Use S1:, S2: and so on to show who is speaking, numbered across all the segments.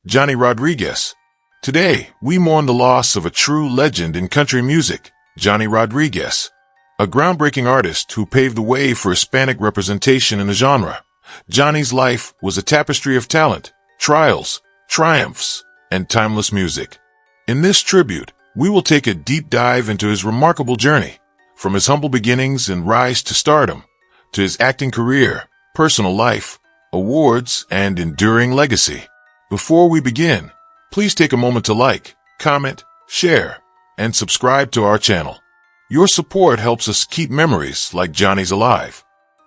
S1: Johnny Rodriguez. Today, we mourn the loss of a true legend in country music, Johnny Rodriguez, a groundbreaking artist who paved the way for Hispanic representation in the genre. Johnny's life was a tapestry of talent, trials, triumphs, and timeless music. In this tribute, we will take a deep dive into his remarkable journey, from his humble beginnings and rise to stardom, to his acting career, personal life, awards, and enduring legacy. Before we begin, please take a moment to like, comment, share, and subscribe to our channel. Your support helps us keep memories like Johnny's alive.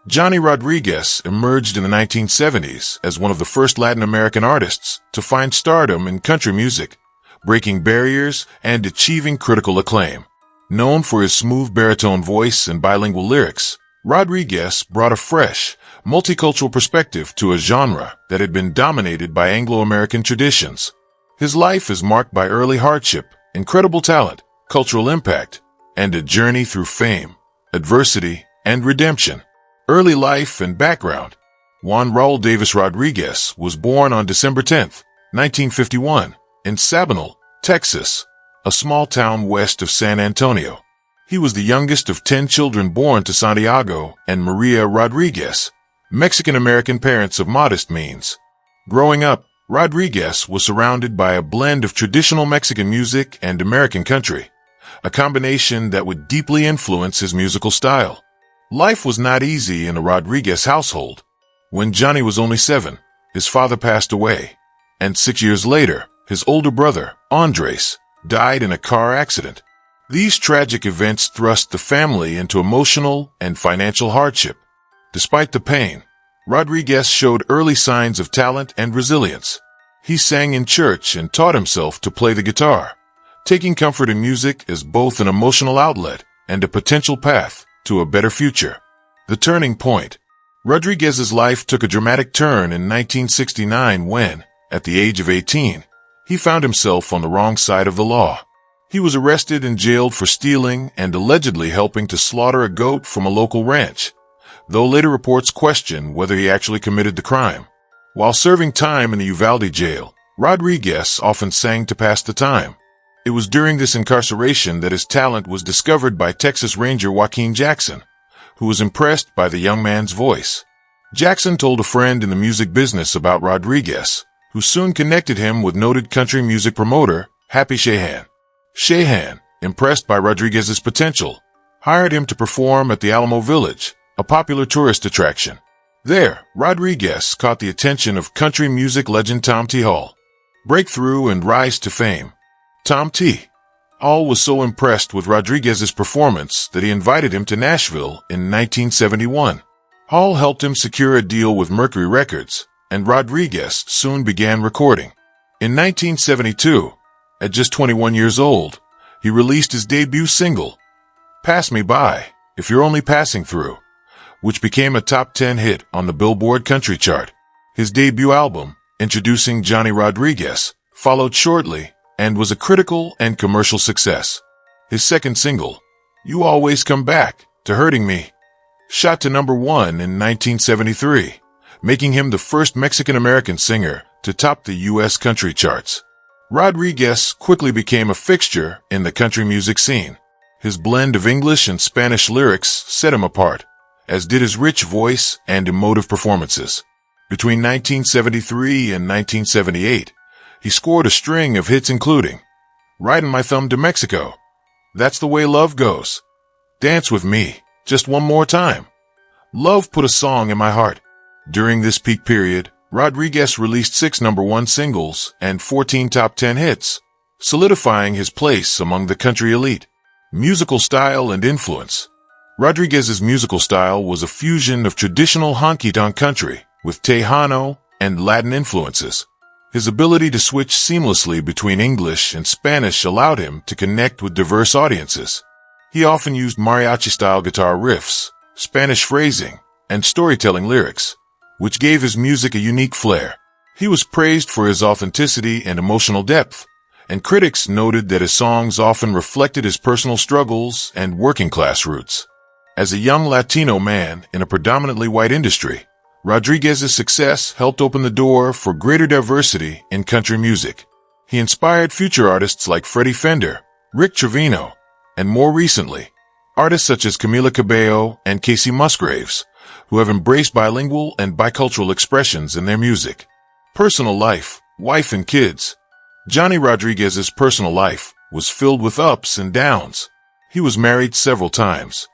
S1: Johnny Rodriguez emerged in the 1970s as one of the first Latin American artists to find stardom in country music, breaking barriers and achieving critical acclaim. Known for his smooth baritone voice and bilingual lyrics, Rodriguez brought a fresh, multicultural perspective to a genre that had been dominated by Anglo-American traditions. His life is marked by early hardship, incredible talent, cultural impact, and a journey through fame, adversity, and redemption. Early life and background. Juan Raul Davis Rodriguez was born on December 10, 1951, in Sabinal, Texas, a small town west of San Antonio. He was the youngest of 10 children born to Santiago and Maria Rodriguez, Mexican-American parents of modest means. Growing up, Rodriguez was surrounded by a blend of traditional Mexican music and American country, a combination that would deeply influence his musical style. Life was not easy in a Rodriguez household. When Johnny was only 7, his father passed away, and 6 years later, his older brother, Andres, died in a car accident. These tragic events thrust the family into emotional and financial hardship. Despite the pain, Rodriguez showed early signs of talent and resilience. He sang in church and taught himself to play the guitar, taking comfort in music as both an emotional outlet and a potential path to a better future. The turning point. Rodriguez's life took a dramatic turn in 1969 when, at the age of 18, he found himself on the wrong side of the law. He was arrested and jailed for stealing and allegedly helping to slaughter a goat from a local ranch, though later reports question whether he actually committed the crime. While serving time in the Uvalde jail, Rodriguez often sang to pass the time. It was during this incarceration that his talent was discovered by Texas Ranger Joaquin Jackson, who was impressed by the young man's voice. Jackson told a friend in the music business about Rodriguez, who soon connected him with noted country music promoter Happy Shahan. Shahan, impressed by Rodriguez's potential, hired him to perform at the Alamo Village, a popular tourist attraction. There, Rodriguez caught the attention of country music legend Tom T. Hall. Breakthrough and rise to fame. Tom T. Hall was so impressed with Rodriguez's performance that he invited him to Nashville in 1971. Hall helped him secure a deal with Mercury Records, and Rodriguez soon began recording. In 1972, at just 21 years old, he released his debut single, Pass Me By, If You're Only Passing Through, which became a top 10 hit on the Billboard Country Chart. His debut album, introducing Johnny Rodriguez, followed shortly and was a critical and commercial success. His second single, You Always Come Back to Hurting Me, shot to number 1 in 1973, making him the first Mexican-American singer to top the U.S. country charts. Rodriguez quickly became a fixture in the country music scene. His blend of English and Spanish lyrics set him apart, as did his rich voice and emotive performances. Between 1973 and 1978, he scored a string of hits including Riding My Thumb to Mexico, That's the Way Love Goes, Dance With Me, Just One More Time, Love Put a Song in My Heart. During this peak period, Rodriguez released 6 number 1 singles and 14 top 10 hits, solidifying his place among the country elite. Musical style and influence. Rodriguez's musical style was a fusion of traditional honky-tonk country with Tejano and Latin influences. His ability to switch seamlessly between English and Spanish allowed him to connect with diverse audiences. He often used mariachi-style guitar riffs, Spanish phrasing, and storytelling lyrics, which gave his music a unique flair. He was praised for his authenticity and emotional depth, and critics noted that his songs often reflected his personal struggles and working-class roots. As a young Latino man in a predominantly white industry, Rodriguez's success helped open the door for greater diversity in country music. He inspired future artists like Freddie Fender, Rick Trevino, and more recently, artists such as Camila Cabello and Casey Musgraves, who have embraced bilingual and bicultural expressions in their music. Personal life, wife and kids. Johnny Rodriguez's personal life was filled with ups and downs. He was married several times.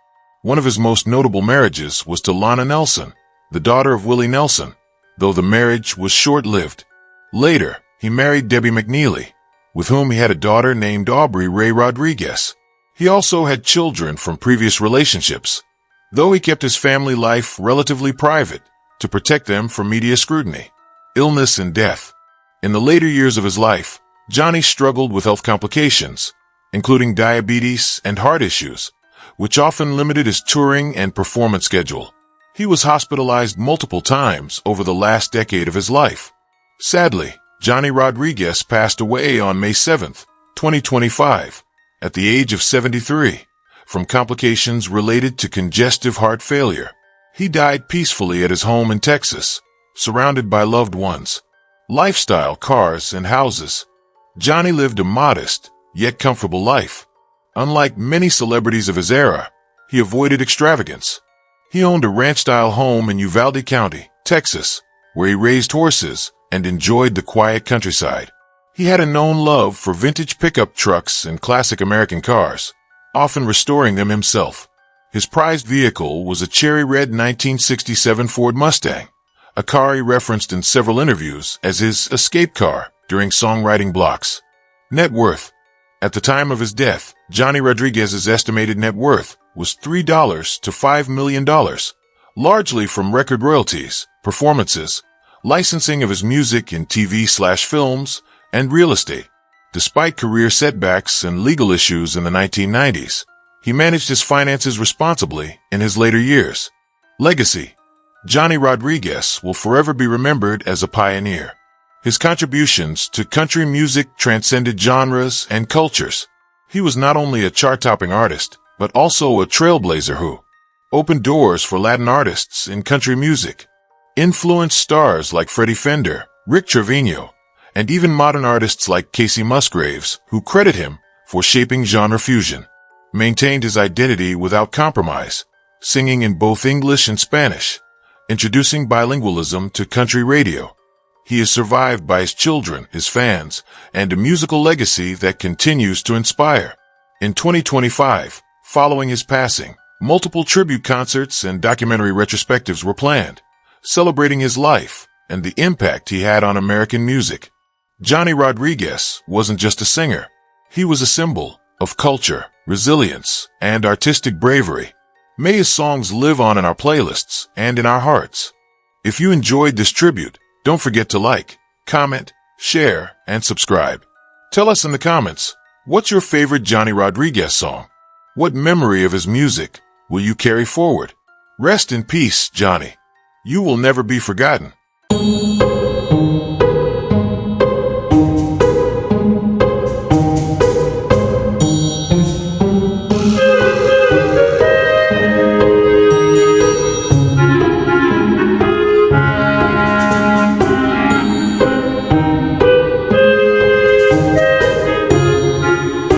S1: One of his most notable marriages was to Lana Nelson, the daughter of Willie Nelson, though the marriage was short-lived. Later, he married Debbie McNeely, with whom he had a daughter named Aubrey Ray Rodriguez. He also had children from previous relationships, though he kept his family life relatively private to protect them from media scrutiny. Illness and death. In the later years of his life, Johnny struggled with health complications, including diabetes and heart issues, which often limited his touring and performance schedule. He was hospitalized multiple times over the last decade of his life. Sadly, Johnny Rodriguez passed away on May 7, 2025, at the age of 73, from complications related to congestive heart failure. He died peacefully at his home in Texas, surrounded by loved ones. Lifestyle, cars, and houses. Johnny lived a modest, yet comfortable life. Unlike many celebrities of his era, he avoided extravagance. He owned a ranch-style home in Uvalde County, Texas, where he raised horses and enjoyed the quiet countryside. He had a known love for vintage pickup trucks and classic American cars, often restoring them himself. His prized vehicle was a cherry red 1967 Ford Mustang, a car he referenced in several interviews as his escape car during songwriting blocks. Net worth. At the time of his death, Johnny Rodriguez's estimated net worth was $3 to $5 million, largely from record royalties, performances, licensing of his music in TV/films, and real estate. Despite career setbacks and legal issues in the 1990s, he managed his finances responsibly in his later years. Legacy. Johnny Rodriguez will forever be remembered as a pioneer. His contributions to country music transcended genres and cultures. He was not only a chart-topping artist, but also a trailblazer who opened doors for Latin artists in country music, influenced stars like Freddie Fender, Rick Trevino, and even modern artists like Casey Musgraves, who credit him for shaping genre fusion. Maintained his identity without compromise, singing in both English and Spanish, introducing bilingualism to country radio. He is survived by his children, his fans, and a musical legacy that continues to inspire. In 2025, following his passing, multiple tribute concerts and documentary retrospectives were planned, celebrating his life and the impact he had on American music. Johnny Rodriguez wasn't just a singer. He was a symbol of culture, resilience, and artistic bravery. May his songs live on in our playlists and in our hearts. If you enjoyed this tribute, don't forget to like, comment, share, and subscribe. Tell us in the comments, what's your favorite Johnny Rodriguez song? What memory of his music will you carry forward? Rest in peace, Johnny. You will never be forgotten.